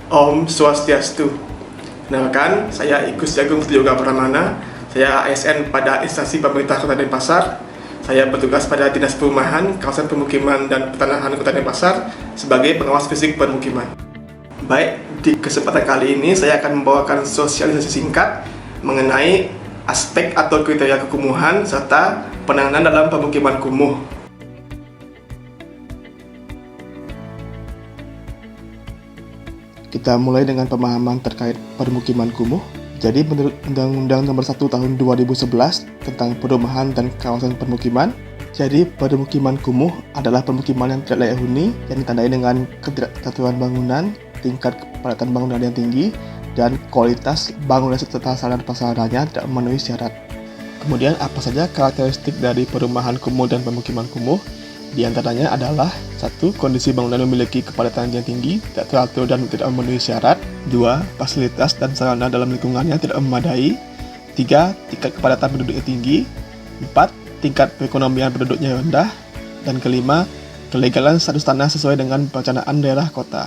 Om Swastiastu. Kenalkan, saya Ikus Jagung Yoga Pramana. Saya ASN pada instansi pemerintah Kota Denpasar. Saya bertugas pada Dinas Perumahan, Kawasan Pemukiman dan Pertanahan Kota Denpasar sebagai pengawas fisik permukiman. Baik, di kesempatan kali ini saya akan membawakan sosialisasi singkat mengenai aspek atau kriteria kekumuhan serta penanganan dalam pemukiman kumuh. Kita mulai dengan pemahaman terkait permukiman kumuh. Jadi menurut Undang-Undang Nomor 1 Tahun 2011 tentang Perumahan dan Kawasan Permukiman, jadi permukiman kumuh adalah permukiman yang tidak layak huni yang ditandai dengan ketidakteratur bangunan, tingkat kepadatan bangunan yang tinggi, dan kualitas bangunan serta sarana prasarananya tidak memenuhi syarat. Kemudian apa saja karakteristik dari perumahan kumuh dan permukiman kumuh? Di antaranya adalah 1. Kondisi bangunan memiliki kepadatan yang tinggi, tidak teratur dan tidak memenuhi syarat. 2. Fasilitas dan sarana dalam lingkungannya tidak memadai. 3. Tingkat kepadatan penduduknya tinggi. 4. Tingkat perekonomian penduduknya rendah. Dan kelima, kelegalan status tanah sesuai dengan perencanaan daerah kota.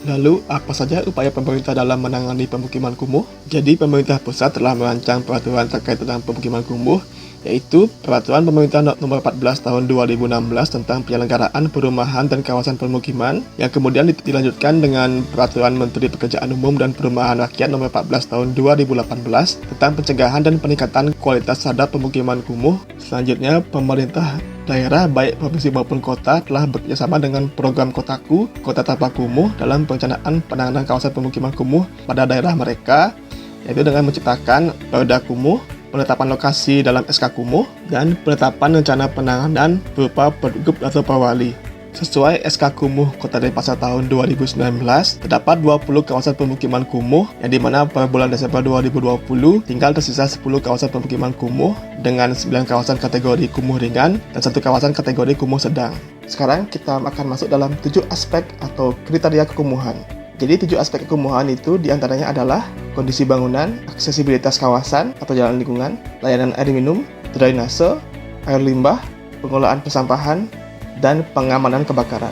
Lalu, apa saja upaya pemerintah dalam menangani pemukiman kumuh? Jadi, pemerintah pusat telah merancang peraturan terkait tentang pemukiman kumuh, yaitu Peraturan Pemerintah Nomor 14 Tahun 2016 tentang penyelenggaraan perumahan dan kawasan permukiman, yang kemudian dilanjutkan dengan Peraturan Menteri Pekerjaan Umum dan Perumahan Rakyat Nomor 14 Tahun 2018 tentang pencegahan dan peningkatan kualitas terhadap pemukiman kumuh. Selanjutnya, pemerintah daerah baik provinsi maupun kota telah bekerjasama dengan program Kotaku, Kota Tanpa Kumuh dalam perencanaan penanganan kawasan pemukiman kumuh pada daerah mereka, yaitu dengan menciptakan Perda Kumuh, penetapan lokasi dalam SK Kumuh, dan penetapan rencana penanganan berupa Pergub atau Perwali. Sesuai SK Kumuh Kota Denpasar tahun 2019, terdapat 20 kawasan pemukiman kumuh, yang dimana pada bulan Desember 2020 tinggal tersisa 10 kawasan pemukiman kumuh dengan 9 kawasan kategori kumuh ringan dan 1 kawasan kategori kumuh sedang. Sekarang kita akan masuk dalam 7 aspek atau kriteria kekumuhan. Jadi 7 aspek kekumuhan itu diantaranya adalah kondisi bangunan, aksesibilitas kawasan atau jalan lingkungan, layanan air minum, drainase, air limbah, pengelolaan persampahan, dan pengamanan kebakaran.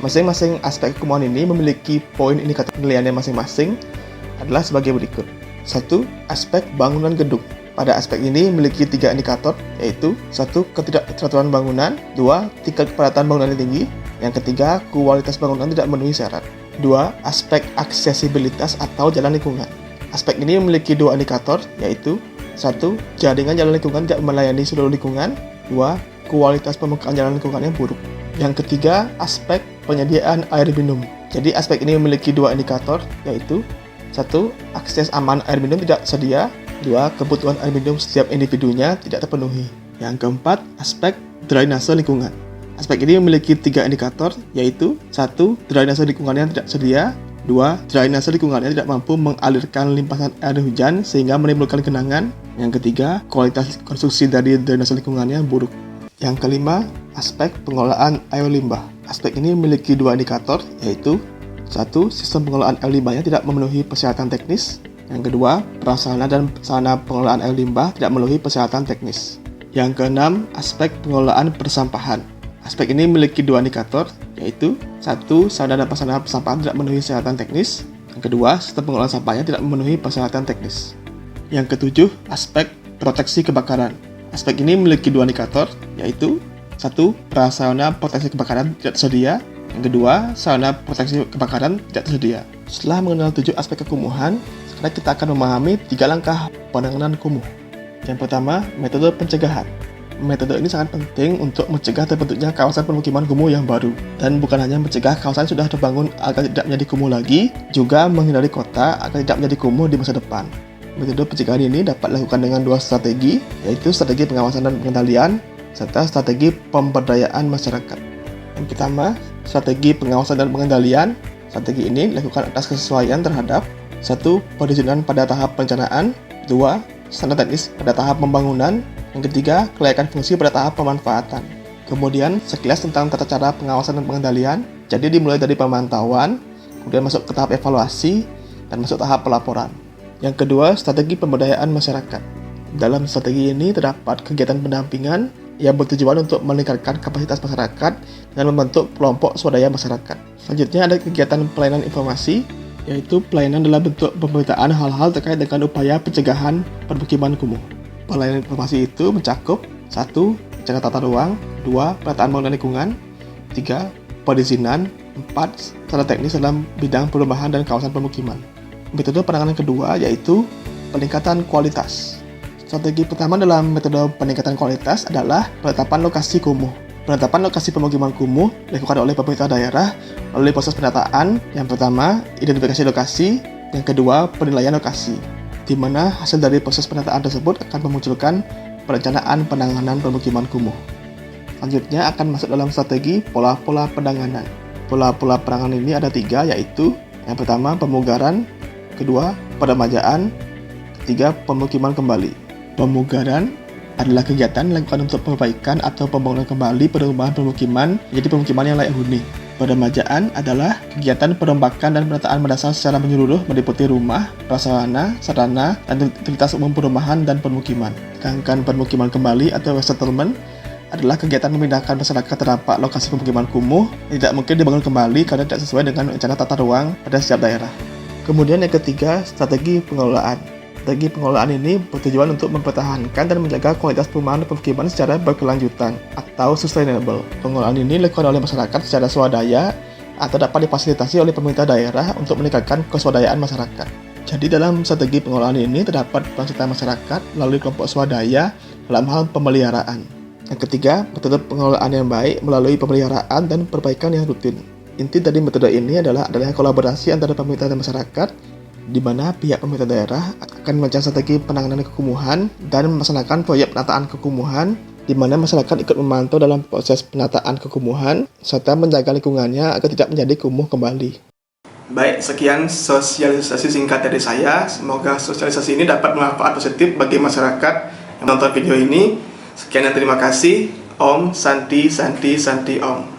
Masing-masing aspek kekumuhan ini memiliki poin indikator penilaiannya masing-masing adalah sebagai berikut. 1. Aspek bangunan gedung. Pada aspek ini memiliki 3 indikator, yaitu 1. Ketidakteraturan bangunan, 2. Tingkat kepadatan bangunan yang tinggi, yang ketiga, kualitas bangunan tidak memenuhi syarat. 2. Aspek aksesibilitas atau jalan lingkungan. Aspek ini memiliki 2 indikator, yaitu 1. Jaringan jalan lingkungan tidak melayani seluruh lingkungan. 2. Kualitas permukaan jalan lingkungan yang buruk. Yang ketiga, aspek penyediaan air minum. Jadi aspek ini memiliki 2 indikator, yaitu 1. Akses aman air minum tidak sedia. 2. Kebutuhan air minum setiap individunya tidak terpenuhi. Yang keempat, aspek drainase lingkungan. Aspek ini memiliki 3 indikator, yaitu 1. Drainase lingkungannya tidak sedia. 2. Drainase lingkungannya tidak mampu mengalirkan limpasan air hujan sehingga menimbulkan genangan. Yang ketiga, kualitas konstruksi dari drainase lingkungannya buruk. Yang kelima, aspek pengelolaan air limbah. Aspek ini memiliki 2 indikator, yaitu 1. Sistem pengelolaan air limbahnya tidak memenuhi persyaratan teknis. Yang kedua, prasarana dan sarana pengelolaan air limbah tidak memenuhi persyaratan teknis. Yang keenam, aspek pengelolaan persampahan. Aspek ini memiliki 2 indikator, yaitu 1. Sarana dan prasarana persampahan tidak memenuhi persyaratan teknis. Yang kedua, sistem pengelolaan sampahnya tidak memenuhi persyaratan teknis. Yang ketujuh, aspek proteksi kebakaran. Aspek ini memiliki 2 indikator, yaitu 1. Prasarana proteksi kebakaran tidak tersedia. Yang kedua, sarana proteksi kebakaran tidak tersedia. Setelah mengenal 7 aspek kekumuhan, sekarang kita akan memahami 3 langkah penanganan kumuh. Yang pertama, metode pencegahan. Metode ini sangat penting untuk mencegah terbentuknya kawasan pemukiman kumuh yang baru. Dan bukan hanya mencegah kawasan sudah terbangun agar tidak menjadi kumuh lagi, juga menghindari kota agar tidak menjadi kumuh di masa depan. Metode pencegahan ini dapat dilakukan dengan 2 strategi, yaitu strategi pengawasan dan pengendalian, serta strategi pemberdayaan masyarakat. Yang pertama, strategi pengawasan dan pengendalian. Strategi ini dilakukan atas kesesuaian terhadap 1. Perizinan pada tahap perencanaan, 2. Standar teknis pada tahap pembangunan, yang ketiga, kelayakan fungsi pada tahap pemanfaatan. Kemudian, sekilas tentang tata cara pengawasan dan pengendalian. Jadi dimulai dari pemantauan, kemudian masuk ke tahap evaluasi, dan masuk tahap pelaporan. Yang kedua, strategi pemberdayaan masyarakat. Dalam strategi ini terdapat kegiatan pendampingan yang bertujuan untuk meningkatkan kapasitas masyarakat dengan membentuk kelompok swadaya masyarakat. Selanjutnya ada kegiatan pelayanan informasi, yaitu pelayanan dalam bentuk pemberitaan hal-hal terkait dengan upaya pencegahan permukiman kumuh. Pelayanan informasi itu mencakup 1. Rencana tata ruang, 2. Penataan bangunan lingkungan, 3. Perizinan, 4. Strategi teknis dalam bidang perumahan dan kawasan permukiman. Metode penanganan kedua yaitu peningkatan kualitas. Strategi pertama dalam metode peningkatan kualitas adalah penetapan lokasi kumuh. Penetapan lokasi pemukiman kumuh dilakukan oleh pemerintah daerah melalui proses pendataan. Yang pertama, identifikasi lokasi. Yang kedua, penilaian lokasi, di mana hasil dari proses pendataan tersebut akan memunculkan perencanaan penanganan permukiman kumuh. Selanjutnya akan masuk dalam strategi pola-pola penanganan. Pola-pola penanganan ini ada 3, yaitu yang pertama, pemugaran, kedua, peremajaan, ketiga, pemukiman kembali. Pemugaran adalah kegiatan dilakukan untuk perbaikan atau pembangunan kembali perumahan permukiman menjadi pemukiman yang layak huni. Peremajaan adalah kegiatan perombakan dan penataan mendasar secara menyeluruh meliputi rumah, prasarana, sarana, dan utilitas umum perumahan dan permukiman. Sedangkan permukiman kembali atau resettlement adalah kegiatan memindahkan masyarakat terdampak lokasi pemukiman kumuh yang tidak mungkin dibangun kembali karena tidak sesuai dengan rencana tata ruang pada setiap daerah. Kemudian yang ketiga, strategi pengelolaan. Strategi pengelolaan ini bertujuan untuk mempertahankan dan menjaga kualitas perumahan dan permukiman secara berkelanjutan atau sustainable. Pengelolaan ini dilakukan oleh masyarakat secara swadaya atau dapat difasilitasi oleh pemerintah daerah untuk meningkatkan keswadayaan masyarakat. Jadi dalam strategi pengelolaan ini terdapat peran serta masyarakat melalui kelompok swadaya dalam hal pemeliharaan. Yang ketiga, metode pengelolaan yang baik melalui pemeliharaan dan perbaikan yang rutin. Inti dari metode ini adalah kolaborasi antara pemerintah dan masyarakat, di mana pihak pemerintah daerah akan merancang strategi penanganan kekumuhan dan melaksanakan proyek penataan kekumuhan, di mana masyarakat ikut memantau dalam proses penataan kekumuhan serta menjaga lingkungannya agar tidak menjadi kumuh kembali. Baik, sekian sosialisasi singkat dari saya. Semoga sosialisasi ini dapat bermanfaat positif bagi masyarakat yang menonton video ini. Sekian dan terima kasih. Om Santi Santi Santi Om.